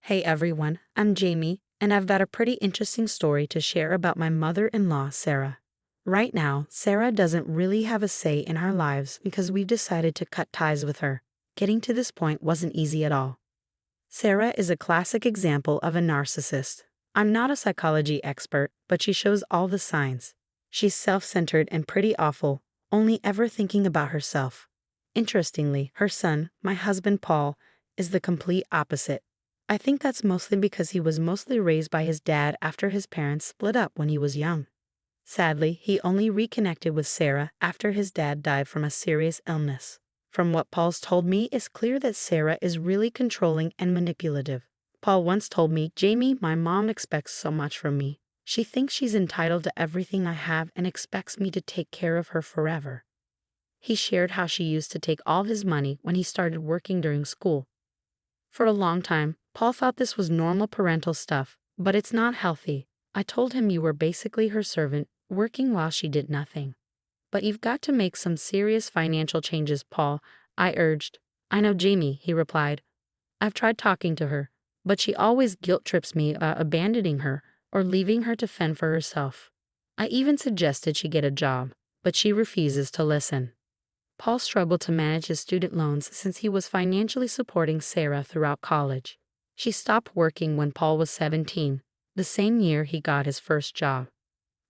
Hey everyone, I'm Jamie, and I've got a pretty interesting story to share about my mother-in-law, Sarah. Right now, Sarah doesn't really have a say in our lives because we've decided to cut ties with her. Getting to this point wasn't easy at all. Sarah is a classic example of a narcissist. I'm not a psychology expert, but she shows all the signs. She's self-centered and pretty awful, only ever thinking about herself. Interestingly, her son, my husband Paul, is the complete opposite. I think that's mostly because he was mostly raised by his dad after his parents split up when he was young. Sadly, he only reconnected with Sarah after his dad died from a serious illness. From what Paul's told me, it's clear that Sarah is really controlling and manipulative. Paul once told me, "Jamie, my mom expects so much from me. She thinks she's entitled to everything I have and expects me to take care of her forever." He shared how she used to take all his money when he started working during school. For a long time, Paul thought this was normal parental stuff, but it's not healthy. I told him you were basically her servant, working while she did nothing. But you've got to make some serious financial changes, Paul, I urged. I know, Jamie, he replied. I've tried talking to her, but she always guilt trips me about abandoning her or leaving her to fend for herself. I even suggested she get a job, but she refuses to listen. Paul struggled to manage his student loans since he was financially supporting Sarah throughout college. She stopped working when Paul was 17, the same year he got his first job.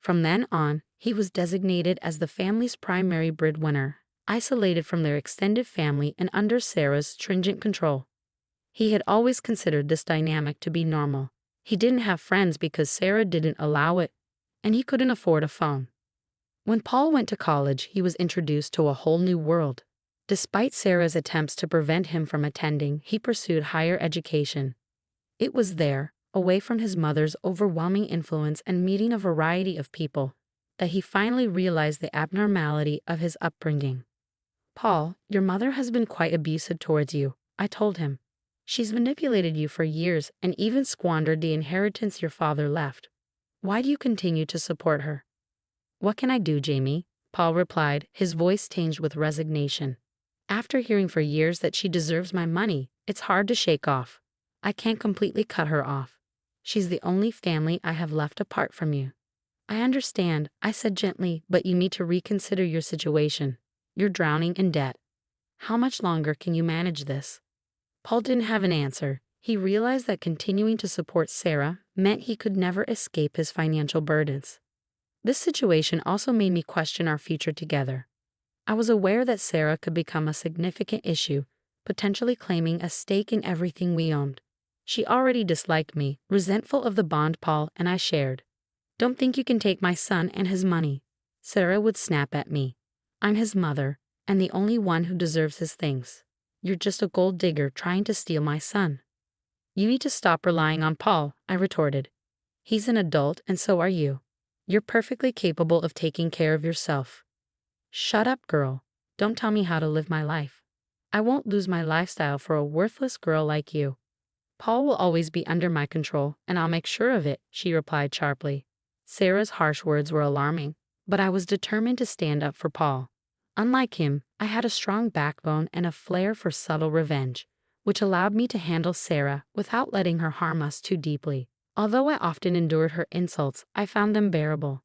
From then on, he was designated as the family's primary breadwinner, isolated from their extended family and under Sarah's stringent control. He had always considered this dynamic to be normal. He didn't have friends because Sarah didn't allow it, and he couldn't afford a phone. When Paul went to college, he was introduced to a whole new world. Despite Sarah's attempts to prevent him from attending, he pursued higher education. It was there, away from his mother's overwhelming influence and meeting a variety of people, that he finally realized the abnormality of his upbringing. "Paul, your mother has been quite abusive towards you," I told him. "She's manipulated you for years and even squandered the inheritance your father left. Why do you continue to support her?" "What can I do, Jamie?" Paul replied, his voice tinged with resignation. "After hearing for years that she deserves my money, it's hard to shake off. I can't completely cut her off. She's the only family I have left apart from you." "I understand," I said gently, "but you need to reconsider your situation. You're drowning in debt. How much longer can you manage this?" Paul didn't have an answer. He realized that continuing to support Sarah meant he could never escape his financial burdens. This situation also made me question our future together. I was aware that Sarah could become a significant issue, potentially claiming a stake in everything we owned. She already disliked me, resentful of the bond Paul and I shared. "Don't think you can take my son and his money," Sarah would snap at me. "I'm his mother, and the only one who deserves his things. You're just a gold digger trying to steal my son." "You need to stop relying on Paul," I retorted. "He's an adult, and so are you. You're perfectly capable of taking care of yourself." "Shut up, girl. Don't tell me how to live my life. I won't lose my lifestyle for a worthless girl like you." "Paul will always be under my control, and I'll make sure of it," she replied sharply. Sarah's harsh words were alarming, but I was determined to stand up for Paul. Unlike him, I had a strong backbone and a flair for subtle revenge, which allowed me to handle Sarah without letting her harm us too deeply. Although I often endured her insults, I found them bearable.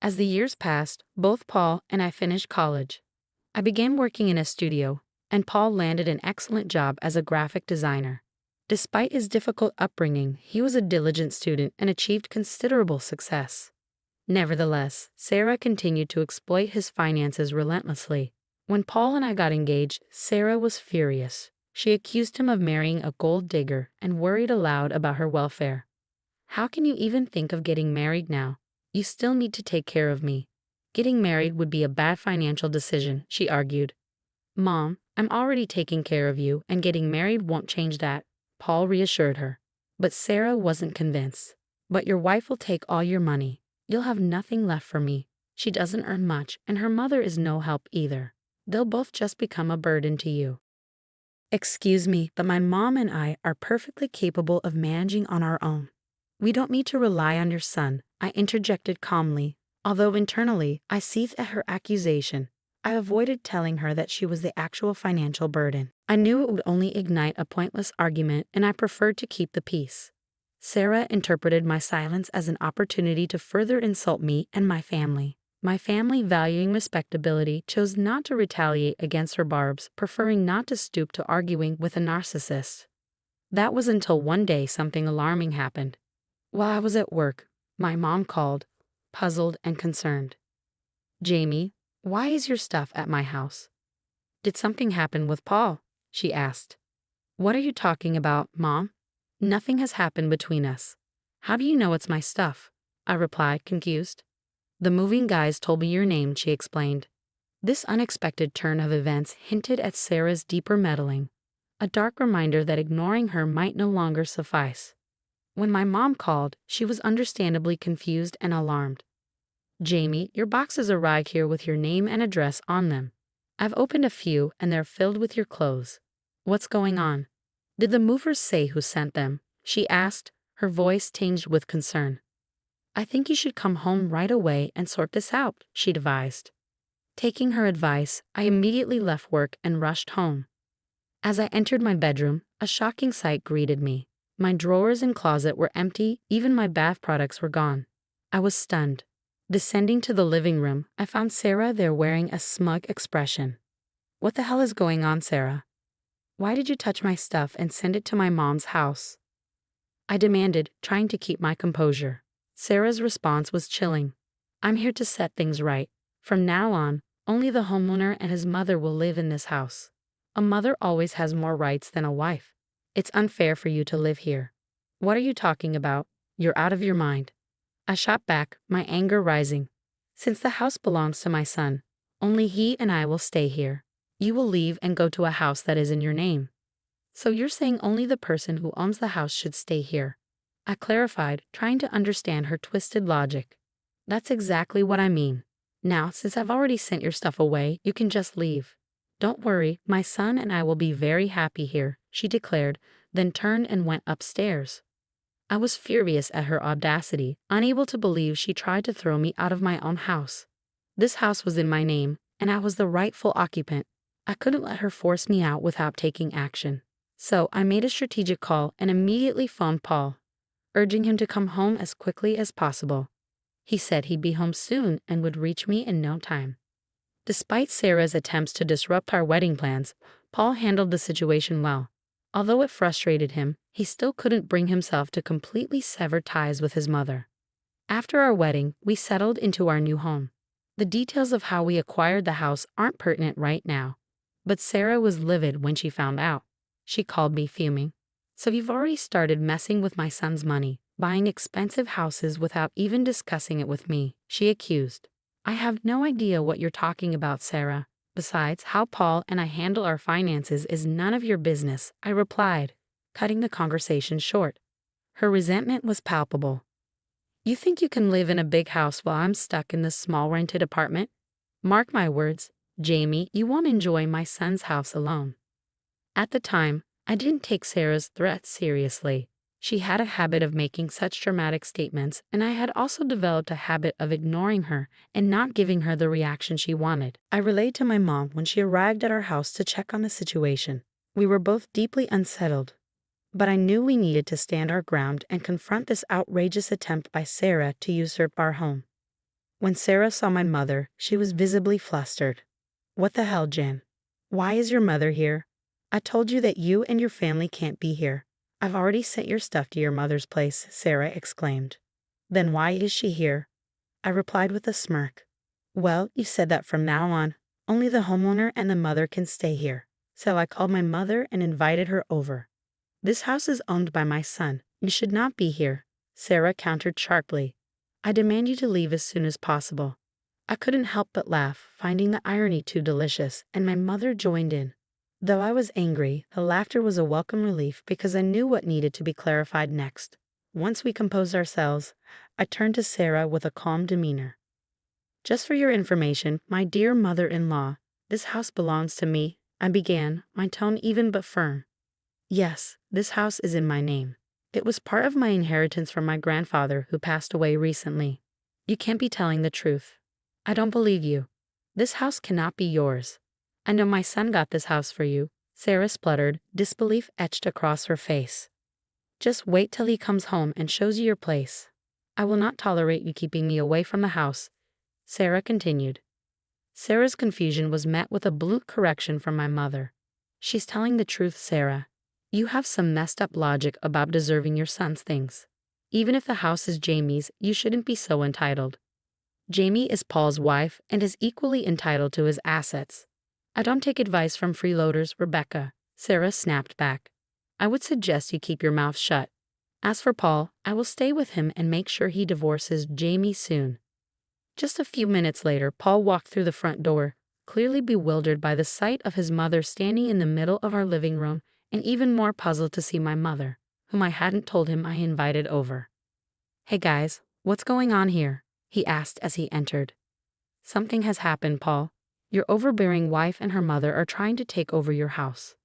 As the years passed, both Paul and I finished college. I began working in a studio, and Paul landed an excellent job as a graphic designer. Despite his difficult upbringing, he was a diligent student and achieved considerable success. Nevertheless, Sarah continued to exploit his finances relentlessly. When Paul and I got engaged, Sarah was furious. She accused him of marrying a gold digger and worried aloud about her welfare. "How can you even think of getting married now? You still need to take care of me. Getting married would be a bad financial decision," she argued. "Mom, I'm already taking care of you, and getting married won't change that," Paul reassured her. But Sarah wasn't convinced. "But your wife will take all your money. You'll have nothing left for me. She doesn't earn much, and her mother is no help either. They'll both just become a burden to you." "Excuse me, but my mom and I are perfectly capable of managing on our own. We don't need to rely on your son," I interjected calmly, although internally I seethed at her accusation. I avoided telling her that she was the actual financial burden. I knew it would only ignite a pointless argument, and I preferred to keep the peace. Sarah interpreted my silence as an opportunity to further insult me and my family. My family, valuing respectability, chose not to retaliate against her barbs, preferring not to stoop to arguing with a narcissist. That was until one day something alarming happened. While I was at work, my mom called, puzzled and concerned. "Jamie, why is your stuff at my house?" "Did something happen with Paul?" she asked. "What are you talking about, Mom? Nothing has happened between us." "How do you know it's my stuff?" I replied, confused. "The moving guys told me your name," she explained. This unexpected turn of events hinted at Sarah's deeper meddling, a dark reminder that ignoring her might no longer suffice. When my mom called, she was understandably confused and alarmed. "Jamie, your boxes arrived here with your name and address on them. I've opened a few and they're filled with your clothes. What's going on? Did the movers say who sent them?" she asked, her voice tinged with concern. "I think you should come home right away and sort this out," she advised. Taking her advice, I immediately left work and rushed home. As I entered my bedroom, a shocking sight greeted me. My drawers and closet were empty, even my bath products were gone. I was stunned. Descending to the living room, I found Sarah there wearing a smug expression. "What the hell is going on, Sarah? Why did you touch my stuff and send it to my mom's house?" I demanded, trying to keep my composure. Sarah's response was chilling. "I'm here to set things right. From now on, only the homeowner and his mother will live in this house. A mother always has more rights than a wife. It's unfair for you to live here." "What are you talking about? You're out of your mind." I shot back, my anger rising. "Since the house belongs to my son, only he and I will stay here. You will leave and go to a house that is in your name." "So you're saying only the person who owns the house should stay here?" I clarified, trying to understand her twisted logic. "That's exactly what I mean. Now, since I've already sent your stuff away, you can just leave." "Don't worry, my son and I will be very happy here," she declared, then turned and went upstairs. I was furious at her audacity, unable to believe she tried to throw me out of my own house. This house was in my name, and I was the rightful occupant. I couldn't let her force me out without taking action. So I made a strategic call and immediately phoned Paul, urging him to come home as quickly as possible. He said he'd be home soon and would reach me in no time. Despite Sarah's attempts to disrupt our wedding plans, Paul handled the situation well. Although it frustrated him, he still couldn't bring himself to completely sever ties with his mother. After our wedding, we settled into our new home. The details of how we acquired the house aren't pertinent right now, but Sarah was livid when she found out. She called me fuming. "So you've already started messing with my son's money, buying expensive houses without even discussing it with me," she accused. "I have no idea what you're talking about, Sarah. Besides, how Paul and I handle our finances is none of your business," I replied, cutting the conversation short. Her resentment was palpable. "You think you can live in a big house while I'm stuck in this small rented apartment? Mark my words, Jamie, you won't enjoy my son's house alone." At the time, I didn't take Sarah's threats seriously. She had a habit of making such dramatic statements, and I had also developed a habit of ignoring her and not giving her the reaction she wanted. I relayed to my mom when she arrived at our house to check on the situation. We were both deeply unsettled, but I knew we needed to stand our ground and confront this outrageous attempt by Sarah to usurp our home. When Sarah saw my mother, she was visibly flustered. "What the hell, Jen? Why is your mother here? I told you that you and your family can't be here." "I've already sent your stuff to your mother's place," Sarah exclaimed. "Then why is she here?" I replied with a smirk. "Well, you said that from now on, only the homeowner and the mother can stay here. So I called my mother and invited her over. This house is owned by my son. You should not be here," Sarah countered sharply. "I demand you to leave as soon as possible." I couldn't help but laugh, finding the irony too delicious, and my mother joined in. Though I was angry, the laughter was a welcome relief because I knew what needed to be clarified next. Once we composed ourselves, I turned to Sarah with a calm demeanor. "Just for your information, my dear mother-in-law, this house belongs to me," I began, my tone even but firm. "Yes, this house is in my name. It was part of my inheritance from my grandfather who passed away recently." "You can't be telling the truth. I don't believe you." This house cannot be yours. I know my son got this house for you, Sarah spluttered, disbelief etched across her face. Just wait till he comes home and shows you your place. I will not tolerate you keeping me away from the house, Sarah continued. Sarah's confusion was met with a blunt correction from my mother. She's telling the truth, Sarah. You have some messed up logic about deserving your son's things. Even if the house is Jamie's, you shouldn't be so entitled. Jamie is Paul's wife and is equally entitled to his assets. I don't take advice from freeloaders, Rebecca, Sarah snapped back. I would suggest you keep your mouth shut. As for Paul, I will stay with him and make sure he divorces Jamie soon. Just a few minutes later, Paul walked through the front door, clearly bewildered by the sight of his mother standing in the middle of our living room, and even more puzzled to see my mother, whom I hadn't told him I invited over. Hey guys, what's going on here? He asked as he entered. Something has happened, Paul. Your overbearing wife and her mother are trying to take over your house.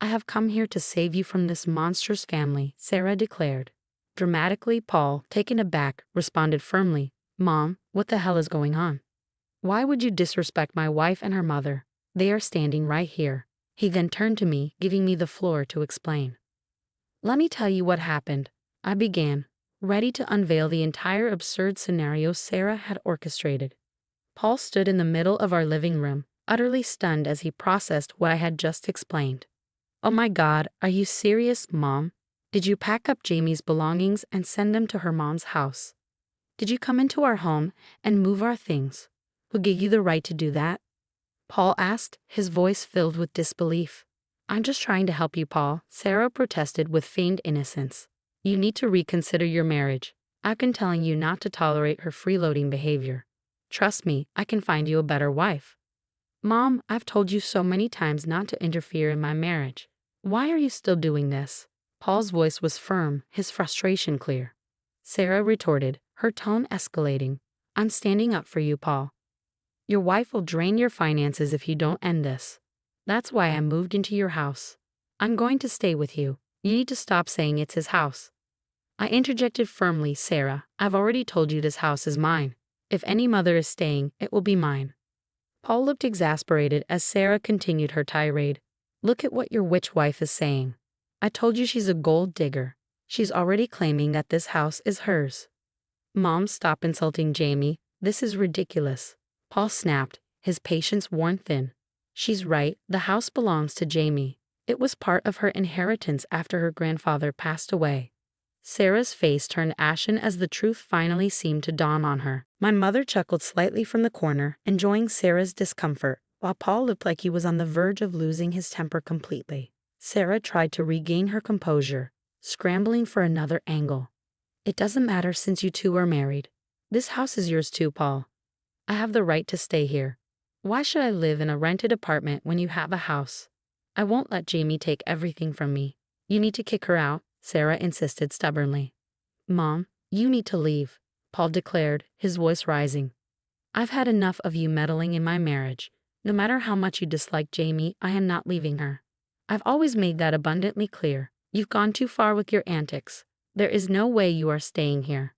I have come here to save you from this monstrous family, Sarah declared. Dramatically, Paul, taken aback, responded firmly, Mom, what the hell is going on? Why would you disrespect my wife and her mother? They are standing right here. He then turned to me, giving me the floor to explain. Let me tell you what happened, I began, ready to unveil the entire absurd scenario Sarah had orchestrated. Paul stood in the middle of our living room, utterly stunned as he processed what I had just explained. Oh my God, are you serious, Mom? Did you pack up Jamie's belongings and send them to her mom's house? Did you come into our home and move our things? Who gave you the right to do that? Paul asked, his voice filled with disbelief. I'm just trying to help you, Paul, Sarah protested with feigned innocence. You need to reconsider your marriage. I've been telling you not to tolerate her freeloading behavior. Trust me, I can find you a better wife. Mom, I've told you so many times not to interfere in my marriage. Why are you still doing this? Paul's voice was firm, his frustration clear. Sarah retorted, her tone escalating. I'm standing up for you, Paul. Your wife will drain your finances if you don't end this. That's why I moved into your house. I'm going to stay with you. You need to stop saying it's his house. I interjected firmly, Sarah, I've already told you this house is mine. If any mother is staying, it will be mine. Paul looked exasperated as Sarah continued her tirade. Look at what your witch wife is saying. I told you she's a gold digger. She's already claiming that this house is hers. Mom, stop insulting Jamie. This is ridiculous. Paul snapped, his patience worn thin. She's right, the house belongs to Jamie. It was part of her inheritance after her grandfather passed away. Sarah's face turned ashen as the truth finally seemed to dawn on her. My mother chuckled slightly from the corner, enjoying Sarah's discomfort, while Paul looked like he was on the verge of losing his temper completely. Sarah tried to regain her composure, scrambling for another angle. It doesn't matter since you two are married. This house is yours too, Paul. I have the right to stay here. Why should I live in a rented apartment when you have a house? I won't let Jamie take everything from me. You need to kick her out, Sarah insisted stubbornly. Mom, you need to leave, Paul declared, his voice rising. I've had enough of you meddling in my marriage. No matter how much you dislike Jamie, I am not leaving her. I've always made that abundantly clear. You've gone too far with your antics. There is no way you are staying here.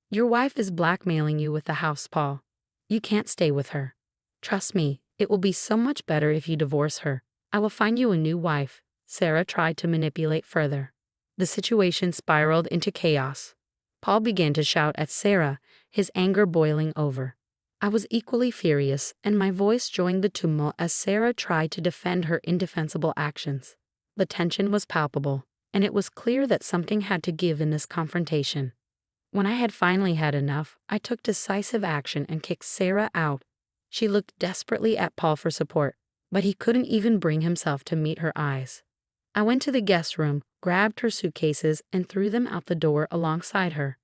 Your wife is blackmailing you with the house, Paul. You can't stay with her. Trust me, it will be so much better if you divorce her. I will find you a new wife. Sarah tried to manipulate further. The situation spiraled into chaos. Paul began to shout at Sarah, his anger boiling over. I was equally furious, and my voice joined the tumult as Sarah tried to defend her indefensible actions. The tension was palpable, and it was clear that something had to give in this confrontation. When I had finally had enough, I took decisive action and kicked Sarah out. She looked desperately at Paul for support, but he couldn't even bring himself to meet her eyes. I went to the guest room, grabbed her suitcases, and threw them out the door alongside her.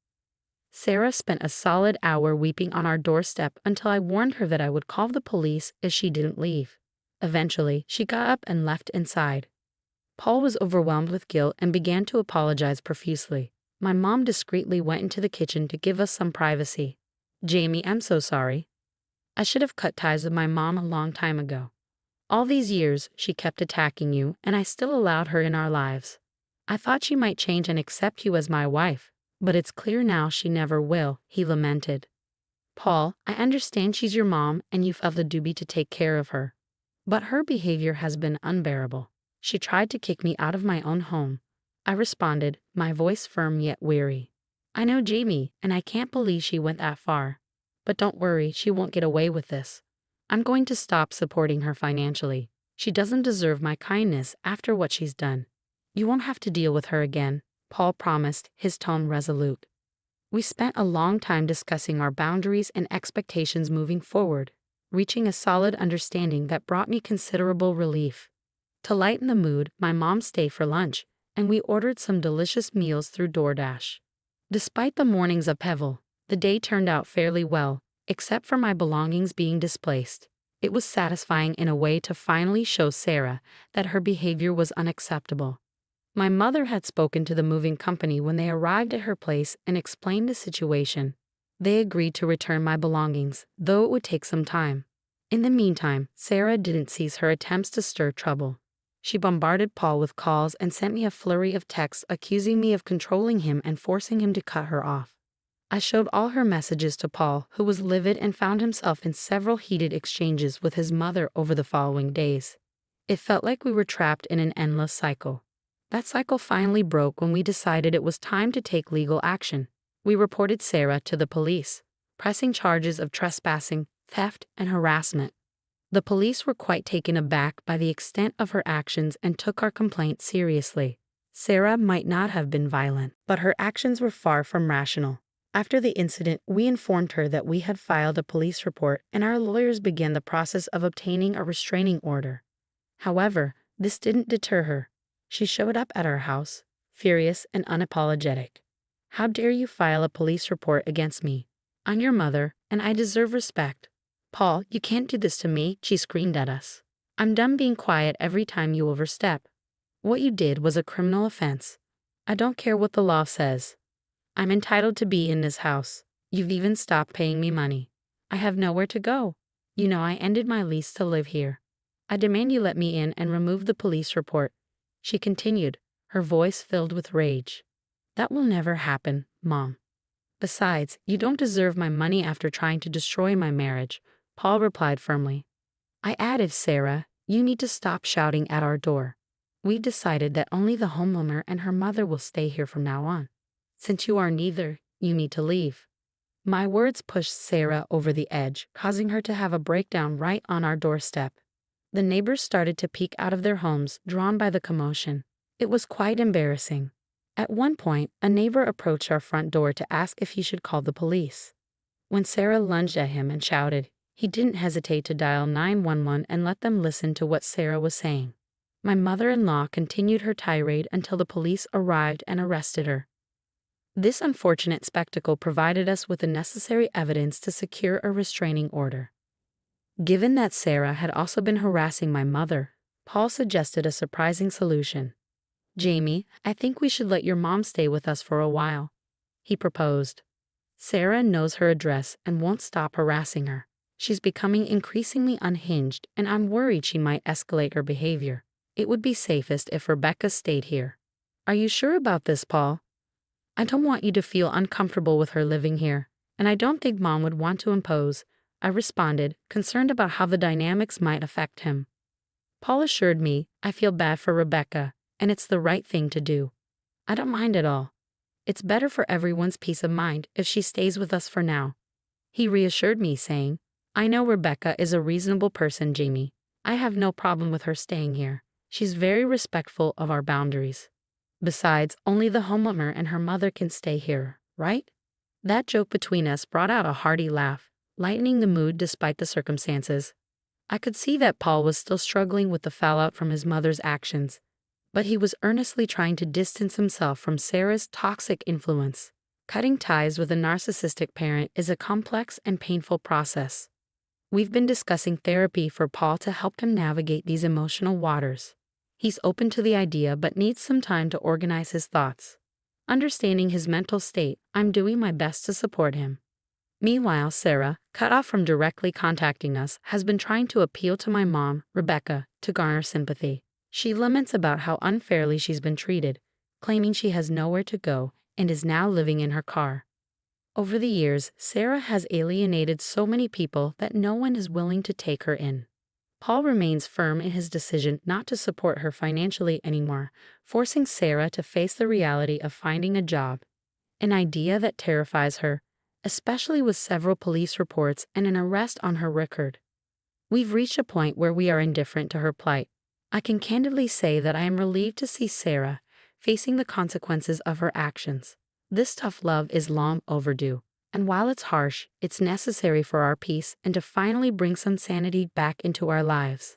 Sarah spent a solid hour weeping on our doorstep until I warned her that I would call the police if she didn't leave. Eventually, she got up and left inside. Paul was overwhelmed with guilt and began to apologize profusely. My mom discreetly went into the kitchen to give us some privacy. Jamie, I'm so sorry. I should have cut ties with my mom a long time ago. All these years, she kept attacking you, and I still allowed her in our lives. I thought she might change and accept you as my wife, but it's clear now she never will, he lamented. Paul, I understand she's your mom and you felt the duty to take care of her. But her behavior has been unbearable. She tried to kick me out of my own home. I responded, my voice firm yet weary. I know Jamie, and I can't believe she went that far. But don't worry, she won't get away with this. I'm going to stop supporting her financially. She doesn't deserve my kindness after what she's done. You won't have to deal with her again, Paul promised, his tone resolute. We spent a long time discussing our boundaries and expectations moving forward, reaching a solid understanding that brought me considerable relief. To lighten the mood, my mom stayed for lunch, and we ordered some delicious meals through DoorDash. Despite the morning's upheaval, the day turned out fairly well, except for my belongings being displaced. It was satisfying in a way to finally show Sarah that her behavior was unacceptable. My mother had spoken to the moving company when they arrived at her place and explained the situation. They agreed to return my belongings, though it would take some time. In the meantime, Sarah didn't cease her attempts to stir trouble. She bombarded Paul with calls and sent me a flurry of texts accusing me of controlling him and forcing him to cut her off. I showed all her messages to Paul, who was livid and found himself in several heated exchanges with his mother over the following days. It felt like we were trapped in an endless cycle. That cycle finally broke when we decided it was time to take legal action. We reported Sarah to the police, pressing charges of trespassing, theft, and harassment. The police were quite taken aback by the extent of her actions and took our complaint seriously. Sarah might not have been violent, but her actions were far from rational. After the incident, we informed her that we had filed a police report and our lawyers began the process of obtaining a restraining order. However, this didn't deter her. She showed up at our house, furious and unapologetic. How dare you file a police report against me? I'm your mother, and I deserve respect. Paul, you can't do this to me, she screamed at us. I'm done being quiet every time you overstep. What you did was a criminal offense. I don't care what the law says. I'm entitled to be in this house. You've even stopped paying me money. I have nowhere to go. You know I ended my lease to live here. I demand you let me in and remove the police report. She continued, her voice filled with rage. That will never happen, Mom. Besides, you don't deserve my money after trying to destroy my marriage, Paul replied firmly. I added, Sarah, you need to stop shouting at our door. We've decided that only the homeowner and her mother will stay here from now on. Since you are neither, you need to leave. My words pushed Sarah over the edge, causing her to have a breakdown right on our doorstep. The neighbors started to peek out of their homes, drawn by the commotion. It was quite embarrassing. At one point, a neighbor approached our front door to ask if he should call the police. When Sarah lunged at him and shouted, he didn't hesitate to dial 911 and let them listen to what Sarah was saying. My mother-in-law continued her tirade until the police arrived and arrested her. This unfortunate spectacle provided us with the necessary evidence to secure a restraining order. Given that Sarah had also been harassing my mother, Paul suggested a surprising solution. Jamie, I think we should let your mom stay with us for a while, he proposed. Sarah knows her address and won't stop harassing her. She's becoming increasingly unhinged, and I'm worried she might escalate her behavior. It would be safest if Rebecca stayed here. Are you sure about this, Paul? I don't want you to feel uncomfortable with her living here, and I don't think Mom would want to impose, I responded, concerned about how the dynamics might affect him. Paul assured me, I feel bad for Rebecca, and it's the right thing to do. I don't mind at all. It's better for everyone's peace of mind if she stays with us for now. He reassured me, saying, I know Rebecca is a reasonable person, Jamie. I have no problem with her staying here. She's very respectful of our boundaries. Besides, only the homeowner and her mother can stay here, right? That joke between us brought out a hearty laugh, lightening the mood despite the circumstances. I could see that Paul was still struggling with the fallout from his mother's actions, but he was earnestly trying to distance himself from Sarah's toxic influence. Cutting ties with a narcissistic parent is a complex and painful process. We've been discussing therapy for Paul to help him navigate these emotional waters. He's open to the idea but needs some time to organize his thoughts. Understanding his mental state, I'm doing my best to support him. Meanwhile, Sarah, cut off from directly contacting us, has been trying to appeal to my mom, Rebecca, to garner sympathy. She laments about how unfairly she's been treated, claiming she has nowhere to go and is now living in her car. Over the years, Sarah has alienated so many people that no one is willing to take her in. Paul remains firm in his decision not to support her financially anymore, forcing Sarah to face the reality of finding a job, an idea that terrifies her, especially with several police reports and an arrest on her record. We've reached a point where we are indifferent to her plight. I can candidly say that I am relieved to see Sarah facing the consequences of her actions. This tough love is long overdue, and while it's harsh, it's necessary for our peace and to finally bring some sanity back into our lives.